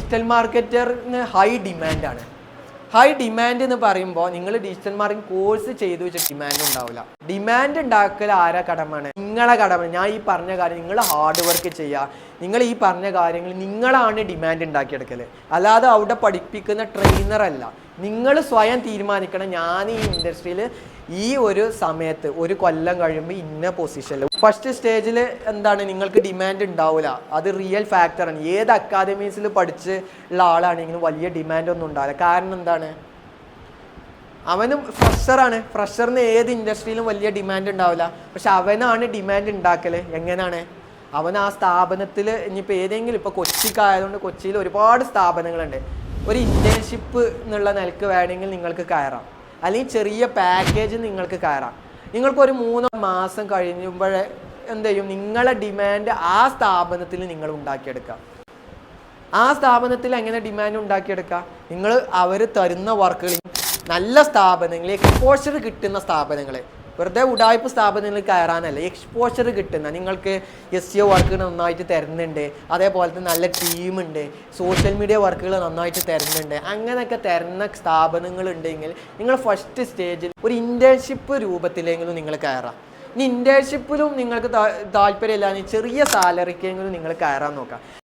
Digital മാർക്കറ്ററിന് high ഡിമാൻഡാണ്. High demand എന്ന് പറയുമ്പോൾ നിങ്ങൾ ഡിജിറ്റൽ മാർക്കറ്റിംഗ് കോഴ്സ് ചെയ്തു വെച്ച ഡിമാൻഡ് ഉണ്ടാവില്ല. ഡിമാൻഡ് ഉണ്ടാക്കൽ ആരാ കടമാണ്? നിങ്ങളെ കടമ. ഞാൻ ഈ പറഞ്ഞ കാര്യം നിങ്ങൾ ഹാർഡ് വർക്ക് ചെയ്യുക. നിങ്ങൾ ഈ പറഞ്ഞ കാര്യങ്ങൾ നിങ്ങളാണ് ഡിമാൻഡ് ഉണ്ടാക്കിയെടുക്കൽ. അല്ലാതെ അവിടെ പഠിപ്പിക്കുന്ന ട്രെയിനറല്ല. നിങ്ങൾ സ്വയം തീരുമാനിക്കണം, ഞാൻ ഈ ഇൻഡസ്ട്രിയിൽ ഈ ഒരു സമയത്ത് ഒരു കൊല്ലം കഴിയുമ്പോൾ ഇന്ന പൊസിഷനിൽ. ഫസ്റ്റ് സ്റ്റേജിൽ എന്താണ്, നിങ്ങൾക്ക് ഡിമാൻഡ് ഉണ്ടാവില്ല. അത് റിയൽ ഫാക്ടറാണ്. ഏത് അക്കാദമീസിൽ പഠിച്ചുള്ള ആളാണെങ്കിലും വലിയ ഡിമാൻഡ് ഒന്നും ഉണ്ടാവില്ല. കാരണം എന്താണ്, അവനും ഫ്രഷറാണ്. ഫ്രഷറിന് ഏത് ഇൻഡസ്ട്രിയിലും വലിയ ഡിമാൻഡ് ഉണ്ടാവില്ല. പക്ഷെ അവനാണ് ഡിമാൻഡ് ഉണ്ടാക്കൽ. എങ്ങനെയാണ്? അവൻ ആ സ്ഥാപനത്തിൽ ഇനിയിപ്പോൾ ഏതെങ്കിലും, ഇപ്പോൾ കൊച്ചിക്കായതുകൊണ്ട് കൊച്ചിയിൽ ഒരുപാട് സ്ഥാപനങ്ങളുണ്ട്. ഒരു ഇൻറ്റേൺഷിപ്പ് എന്നുള്ള നിലക്ക് വേണമെങ്കിൽ നിങ്ങൾക്ക് കയറാം, അല്ലെങ്കിൽ ചെറിയ പാക്കേജ് നിങ്ങൾക്ക് കയറാം. നിങ്ങൾക്കൊരു 3 മാസം കഴിയുമ്പോഴേ എന്ത് ചെയ്യും, നിങ്ങളെ ഡിമാൻഡ് ആ സ്ഥാപനത്തിൽ നിങ്ങൾ ഉണ്ടാക്കിയെടുക്കുക. ആ സ്ഥാപനത്തിൽ എങ്ങനെ ഡിമാൻഡ് ഉണ്ടാക്കിയെടുക്കുക? നിങ്ങൾ അവർ തരുന്ന വർക്കുകൾ നല്ല സ്ഥാപനങ്ങൾ, എക്സ്പോഷർ കിട്ടുന്ന സ്ഥാപനങ്ങൾ, വെറുതെ ഉടായ്പ സ്ഥാപനങ്ങളിൽ കയറാനല്ല, എക്സ്പോഷർ കിട്ടുന്ന, നിങ്ങൾക്ക് SEO വർക്കുകൾ നന്നായിട്ട് തരുന്നുണ്ട്, അതേപോലെ തന്നെ നല്ല ടീമുണ്ട്, സോഷ്യൽ മീഡിയ വർക്കുകൾ നന്നായിട്ട് തരുന്നുണ്ട്, അങ്ങനെയൊക്കെ തരുന്ന സ്ഥാപനങ്ങൾ ഉണ്ടെങ്കിൽ നിങ്ങൾ ഫസ്റ്റ് സ്റ്റേജിൽ ഒരു ഇൻറ്റേൺഷിപ്പ് രൂപത്തിലെങ്കിലും നിങ്ങൾ കയറാം. ഇനി ഇൻറ്റേൺഷിപ്പിലും നിങ്ങൾക്ക് താല്പര്യമില്ല, ചെറിയ സാലറിക്കെങ്കിലും നിങ്ങൾ കയറാൻ നോക്കാം.